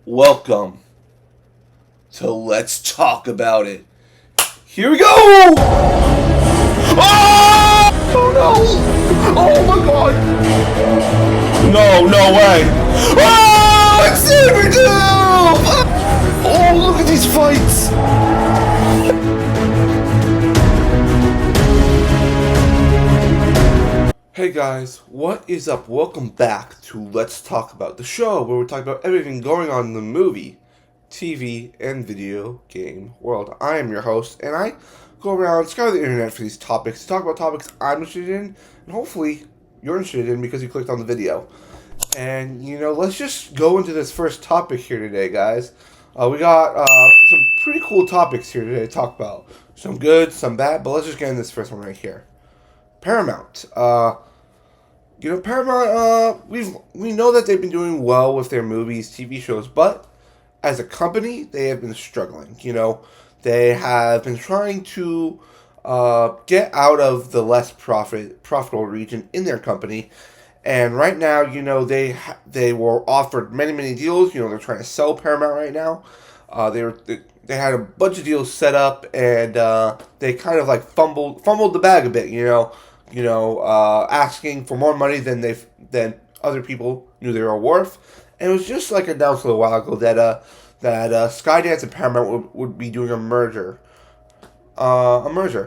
Welcome to Let's Talk About It. Here we go! Oh! Oh no! Oh my god! No way! Oh! It's Saber Oh, look at these fights! Hey guys, what is up? Welcome back to Let's Talk About, the show where we talk about everything going on in the movie, TV, and video game world. I am your host, and I go around, scour the internet for these topics, to talk about topics I'm interested in, and hopefully you're interested in because you clicked on the video. And, let's just go into this first topic here today, guys. We got some pretty cool topics here today to talk about. Some good, some bad, but let's just get into this first one right here. Paramount. Paramount, we know that they've been doing well with their movies, TV shows, but as a company, they have been struggling. They have been trying to get out of the less profitable region in their company, and right now, they were offered many deals. They're trying to sell Paramount right now. They had a bunch of deals set up, and they kind of like fumbled the bag a bit. Asking for more money than other people knew they were worth. And it was just like announced a little while ago that Skydance and Paramount would be doing a merger. But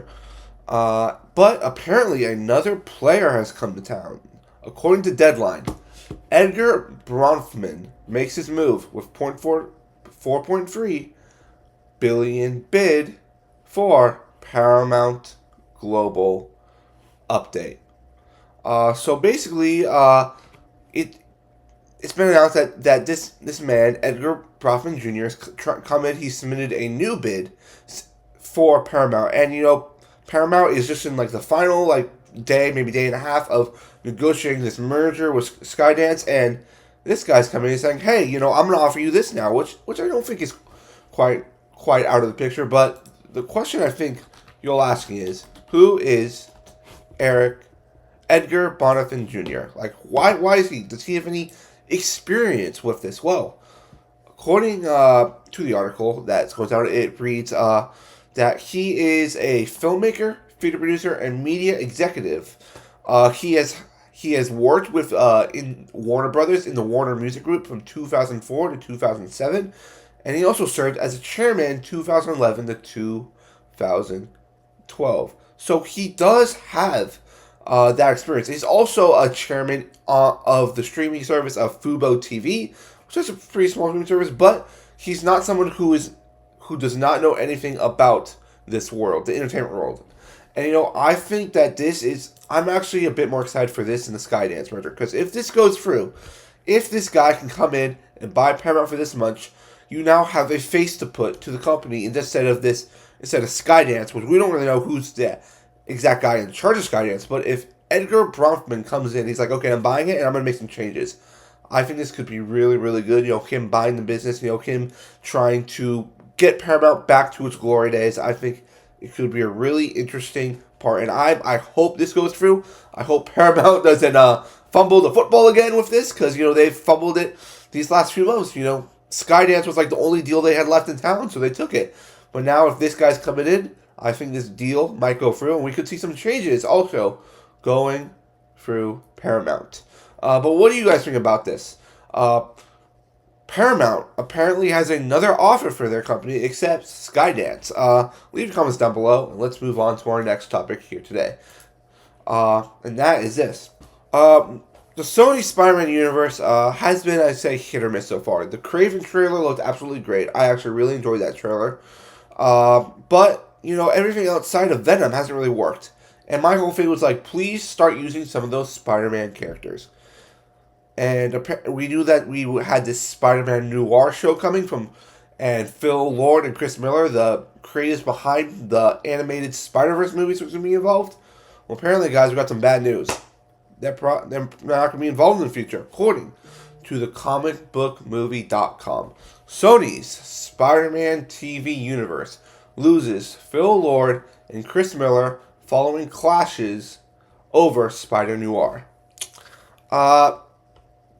apparently another player has come to town. According to Deadline, Edgar Bronfman makes his move with 4.3 billion bid for Paramount Global update. So basically, it's been announced that this man, Edgar Bronfman Jr., has come in. He submitted a new bid for Paramount, and Paramount is just in like the final day, maybe day and a half of negotiating this merger with Skydance, and this guy's coming in saying, "Hey, I'm going to offer you this now," which I don't think is quite out of the picture. But the question I think you're asking is, who is Edgar Bronfman Jr.? Why is he? Does he have any experience with this? Well, according to the article that goes out, it reads that he is a filmmaker, theater producer, and media executive. He has worked with in Warner Brothers in the Warner Music Group from 2004 to 2007, and he also served as a chairman 2011 to 2012. So he does have that experience. He's also a chairman of the streaming service of Fubo TV, which is a pretty small streaming service, but he's not someone who does not know anything about this world, the entertainment world. And I think that I'm actually a bit more excited for this than the Skydance merger, because if this goes through, if this guy can come in and buy Paramount for this much, you now have a face to put to the company instead of Skydance, which we don't really know who's the exact guy in charge of Skydance. But if Edgar Bronfman comes in, he's like, okay, I'm buying it and I'm going to make some changes. I think this could be really, really good. Him buying the business, him trying to get Paramount back to its glory days. I think it could be a really interesting part. And I hope this goes through. I hope Paramount doesn't fumble the football again with this, because, they've fumbled it these last few months. Skydance was like the only deal they had left in town, so they took it. But now if this guy's coming in, I think this deal might go through, and we could see some changes also going through Paramount. But what do you guys think about this? Paramount apparently has another offer for their company, except Skydance. Leave your comments down below, and let's move on to our next topic here today. And that is this. The Sony Spider-Man universe has been, I'd say, hit or miss so far. The Craven trailer looked absolutely great. I actually really enjoyed that trailer. But everything outside of Venom hasn't really worked. And my whole thing was please start using some of those Spider-Man characters. And we knew that we had this Spider-Man Noir show coming and Phil Lord and Chris Miller, the creators behind the animated Spider-Verse movies, was going to be involved. Well, apparently, guys, we got some bad news. They're not going to be involved in the future, according to the comicbookmovie.com. Sony's Spider-Man TV universe loses Phil Lord and Chris Miller following clashes over Spider-Noir.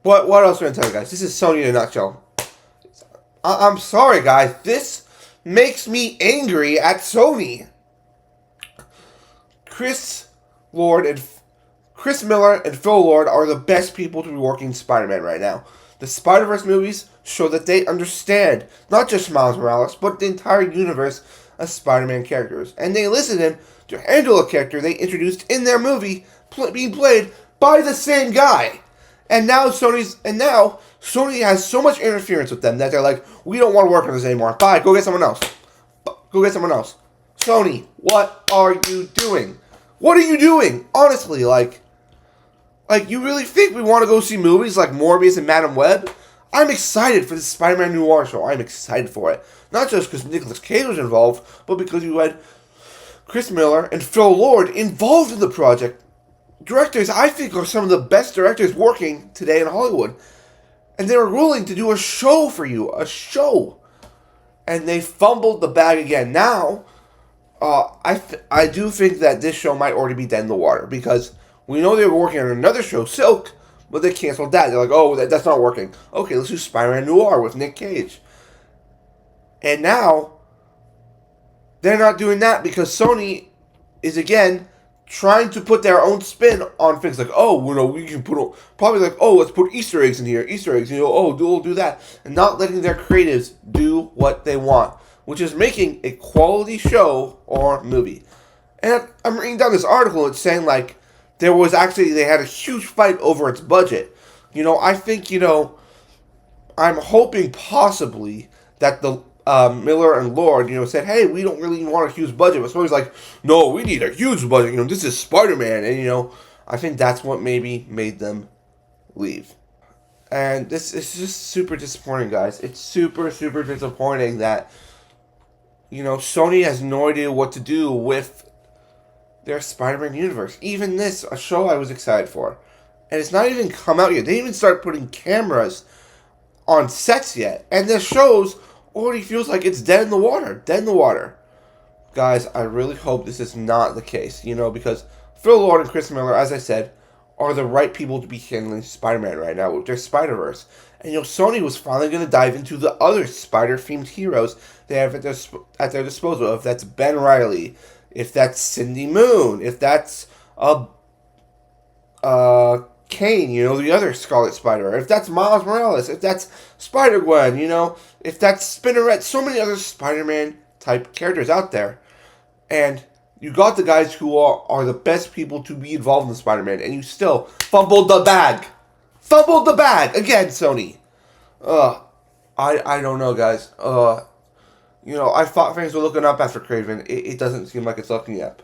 What else are we going to tell you guys? This is Sony in a nutshell. I'm sorry, guys. This makes me angry at Sony. Chris Lord and Chris Miller and Phil Lord are the best people to be working Spider-Man right now. The Spider-Verse movies show that they understand not just Miles Morales, but the entire universe of Spider-Man characters. And they listen to him to handle a character they introduced in their movie being played by the same guy. And now Sony has so much interference with them that they're like, we don't want to work on this anymore. Bye, go get someone else. Go get someone else. Sony, what are you doing? What are you doing? Honestly, like you really think we want to go see movies like Morbius and Madam Web? I'm excited for the Spider-Man Noir show. I'm excited for it. Not just because Nicolas Cage was involved, but because you had Chris Miller and Phil Lord involved in the project. Directors, I think, are some of the best directors working today in Hollywood. And they were willing to do a show for you. A show. And they fumbled the bag again. Now, I do think that this show might already be dead in the water. Because we know they were working on another show, Silk, but they canceled that. They're like, oh, that's not working. Okay, let's do Spider-Man Noir with Nick Cage. And now, they're not doing that because Sony is, again, trying to put their own spin on things like, oh, we can put, probably like, oh, let's put Easter eggs in here, we'll do that. And not letting their creatives do what they want, which is making a quality show or movie. And I'm reading down this article, it's saying, like, they had a huge fight over its budget. I think, I'm hoping possibly that the Miller and Lord, said, hey, we don't really want a huge budget. But Sony's like, no, we need a huge budget. This is Spider-Man. And, I think that's what maybe made them leave. And this is just super disappointing, guys. It's super, super disappointing that, Sony has no idea what to do with their Spider-Man universe. Even this, a show I was excited for. And it's not even come out yet. They didn't even start putting cameras on sets yet. And the show's already feels like it's dead in the water. Dead in the water. Guys, I really hope this is not the case. Because Phil Lord and Chris Miller, as I said, are the right people to be handling Spider-Man right now with their Spider-Verse. And, Sony was finally going to dive into the other Spider-themed heroes they have at their disposal. If that's Ben Reilly, if that's Cindy Moon, if that's Kane, the other Scarlet Spider, if that's Miles Morales, if that's Spider-Gwen, if that's Spinneret, so many other Spider-Man type characters out there. And you got the guys who are the best people to be involved in Spider-Man, and you still fumbled the bag. Fumbled the bag again, Sony. I don't know, guys. I thought things were looking up after Kraven. It doesn't seem like it's looking up.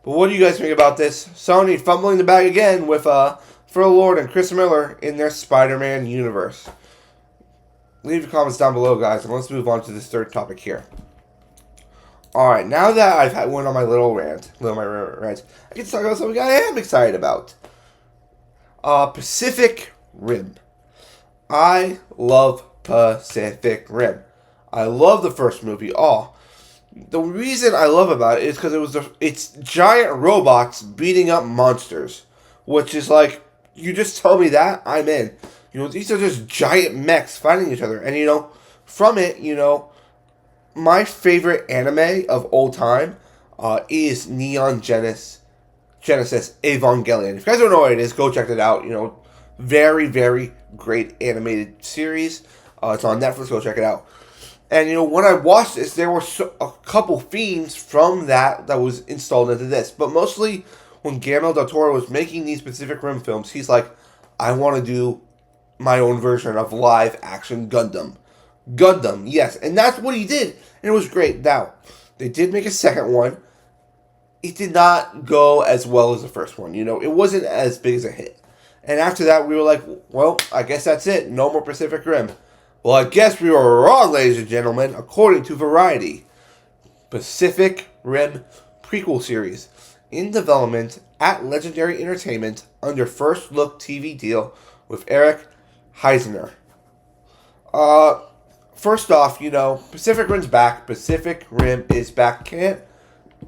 But what do you guys think about this? Sony fumbling the bag again with Phil Lord and Chris Miller in their Spider-Man universe. Leave your comments down below, guys, and let's move on to this third topic here. Alright, now that I've went on my little rant, I can talk about something I am excited about. Pacific Rim. I love Pacific Rim. I love the first movie. The reason I love about it is because it's giant robots beating up monsters, which is like, you just tell me that, I'm in. These are just giant mechs fighting each other, and from it, my favorite anime of all time is Neon Genesis Evangelion. If you guys don't know what it is, go check it out. Very, very great animated series. It's on Netflix. Go check it out. And, when I watched this, there were a couple themes from that was installed into this. But mostly, when Guillermo del Toro was making these Pacific Rim films, he's like, I want to do my own version of live-action Gundam. Gundam, yes. And that's what he did. And it was great. Now, they did make a second one. It did not go as well as the first one. It wasn't as big as a hit. And after that, we were like, well, I guess that's it. No more Pacific Rim. Well, I guess we were wrong, ladies and gentlemen, according to Variety. Pacific Rim prequel series in development at Legendary Entertainment under First Look TV deal with Eric Heisner. First off, Pacific Rim's back. Pacific Rim is back. Can't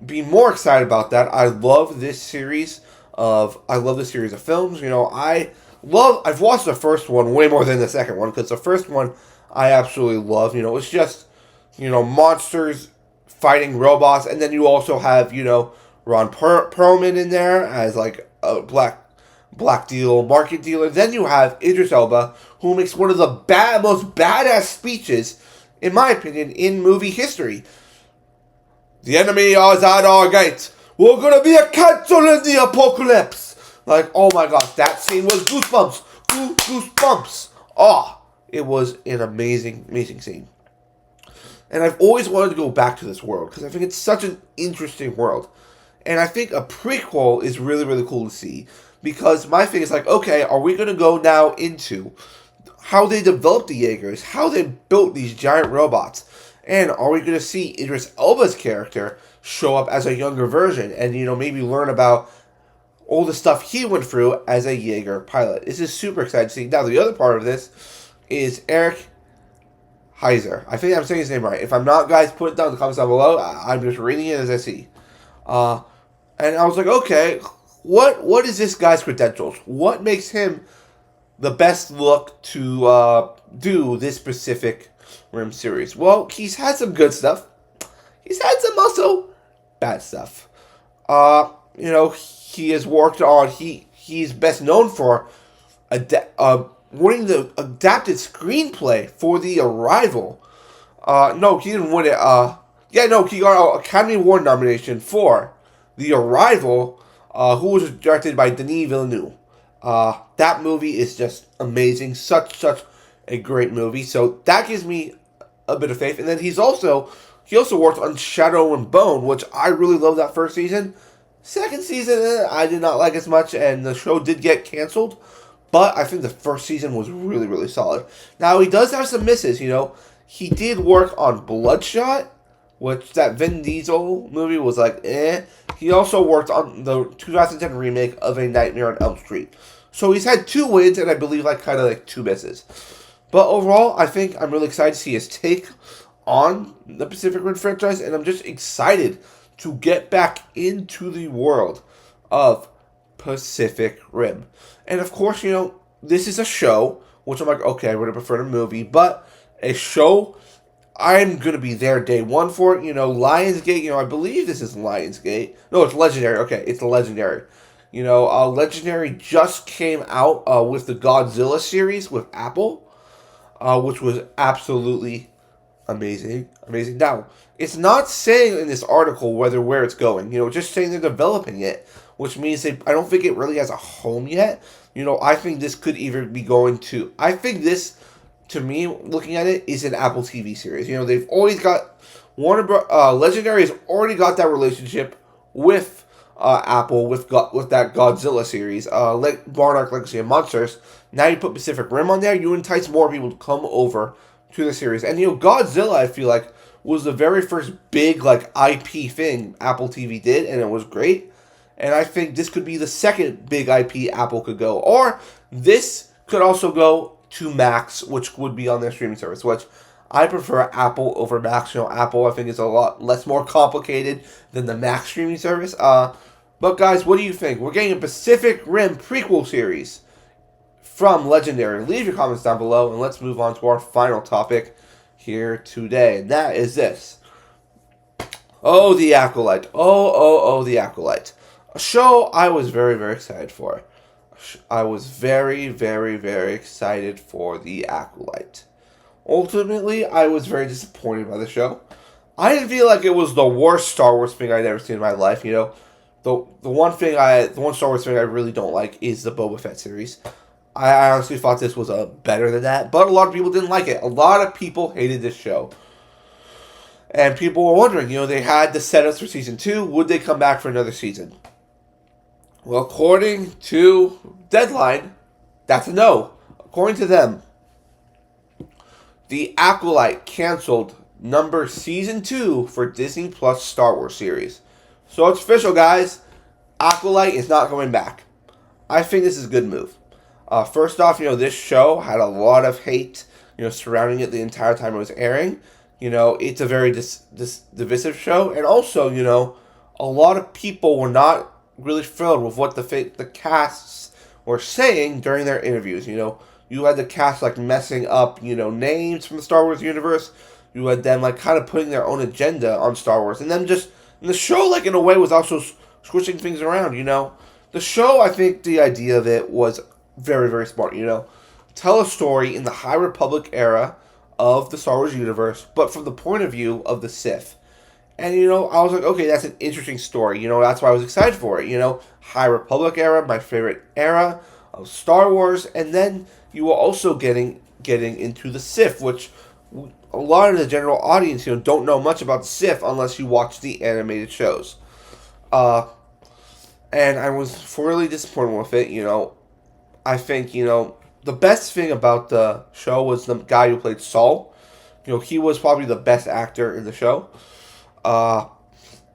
be more excited about that. I love this series of films. I've watched the first one way more than the second one, because the first one I absolutely love. It's just, monsters fighting robots, and then you also have, Ron Perlman in there as like a black deal market dealer. Then you have Idris Elba, who makes one of the most badass speeches, in my opinion, in movie history. The enemy is at our gate. We're gonna be a cancel in the apocalypse. Like, oh my gosh, that scene was goosebumps. Goosebumps. Oh, it was an amazing, amazing scene. And I've always wanted to go back to this world because I think it's such an interesting world. And I think a prequel is really, really cool to see. Because my thing is like, okay, are we going to go now into how they developed the Jaegers, how they built these giant robots, and are we going to see Idris Elba's character show up as a younger version and, maybe learn about all the stuff he went through as a Jaeger pilot? This is super exciting to see. Now, the other part of this is Eric Heiser. I think I'm saying his name right. If I'm not, guys, put it down in the comments down below. I'm just reading it as I see. And I was like, okay, what is this guy's credentials? What makes him the best look to do this specific Rim series? Well, he's had some good stuff. He's had some also bad stuff. He has worked on, he's best known for winning the adapted screenplay for The Arrival. No, he didn't win it. He got an Academy Award nomination for The Arrival, who was directed by Denis Villeneuve. That movie is just amazing. Such a great movie. So that gives me a bit of faith. And then he also worked on Shadow and Bone, which I really loved that first season. Second season, I did not like as much, and the show did get canceled. But I think the first season was really, really solid. Now, he does have some misses, He did work on Bloodshot, which that Vin Diesel movie was like, eh. He also worked on the 2010 remake of A Nightmare on Elm Street. So he's had 2 wins and I believe kind of 2 misses. But overall, I think I'm really excited to see his take on the Pacific Rim franchise, and I'm just excited to get back into the world of Pacific Rim. And of course, this is a show, which I'm like, okay, I would have preferred a movie, but a show, I'm going to be there day one for it. Lionsgate, I believe this is Lionsgate. No, it's Legendary. Okay, it's Legendary. Legendary just came out with the Godzilla series with Apple, which was absolutely amazing. Now, it's not saying in this article where it's going. Just saying they're developing it, which means I don't think it really has a home yet. I think this could either be going to. I think this, to me, looking at it, is an Apple TV series. They've always got Legendary has already got that relationship with Apple with that Godzilla series, Monarch Legacy of Monsters. Now you put Pacific Rim on there, you entice more people to come over to the series. And Godzilla, I feel like, was the very first big IP thing Apple TV did, and it was great. And I think this could be the second big IP Apple could go, or this could also go to Max, which would be on their streaming service, which I prefer Apple over Max. Apple, I think, is a lot more complicated than the Max streaming service. But guys, what do you think? We're getting a Pacific Rim prequel series from Legendary. Leave your comments down below, and let's move on to our final topic here today, and that is this. Oh, The Acolyte. Oh, The Acolyte. A show I was very, very excited for. I was very, very, very excited for The Acolyte. Ultimately, I was very disappointed by the show. I didn't feel like it was the worst Star Wars thing I'd ever seen in my life. The one Star Wars thing I really don't like is the Boba Fett series. I honestly thought this was better than that, but a lot of people didn't like it. A lot of people hated this show. And people were wondering, they had the setups for season 2. Would they come back for another season? Well, according to Deadline, that's a no. According to them, The Acolyte canceled season 2 for Disney Plus Star Wars series. So it's official, guys. Acolyte is not coming back. I think this is a good move. First off, this show had a lot of hate, surrounding it the entire time it was airing. It's a very divisive show. And also, a lot of people were not really thrilled with what the casts were saying during their interviews. you had the cast like messing up, names from the Star Wars universe. You had them like kind of putting their own agenda on Star Wars, and then just and the show like in a way was also switching things around. The show, I think the idea of it was very very smart. Tell a story in the High Republic era of the Star Wars universe, but from the point of view of the Sith. And, I was like, okay, that's an interesting story. That's why I was excited for it. High Republic era, my favorite era of Star Wars. And then you were also getting into the Sith, which a lot of the general audience, don't know much about the Sith unless you watch the animated shows. And I was really disappointed with it. I think, the best thing about the show was the guy who played Saul. He was probably the best actor in the show. And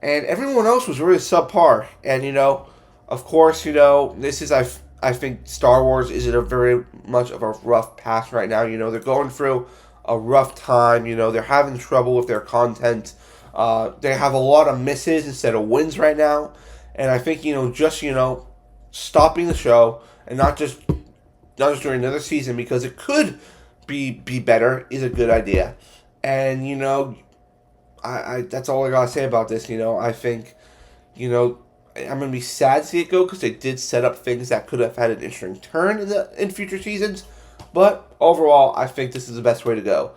everyone else was really subpar. And, of course, this is, I think Star Wars is in a very much of a rough patch right now. They're going through a rough time. They're having trouble with their content. They have a lot of misses instead of wins right now. And I think, just, stopping the show and not just during another season because it could be better is a good idea. And, I that's all I gotta say about this. I think, I'm gonna be sad to see it go because they did set up things that could have had an interesting turn in future seasons. But overall, I think this is the best way to go.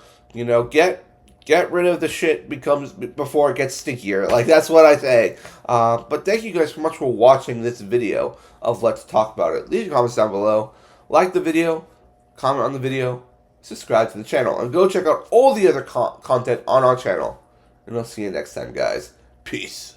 Get rid of the shit before it gets stinkier. Like that's what I say. But thank you guys so much for watching this video of Let's Talk About It. Leave your comments down below. Like the video, comment on the video, subscribe to the channel, and go check out all the other content on our channel. And I'll see you next time, guys. Peace.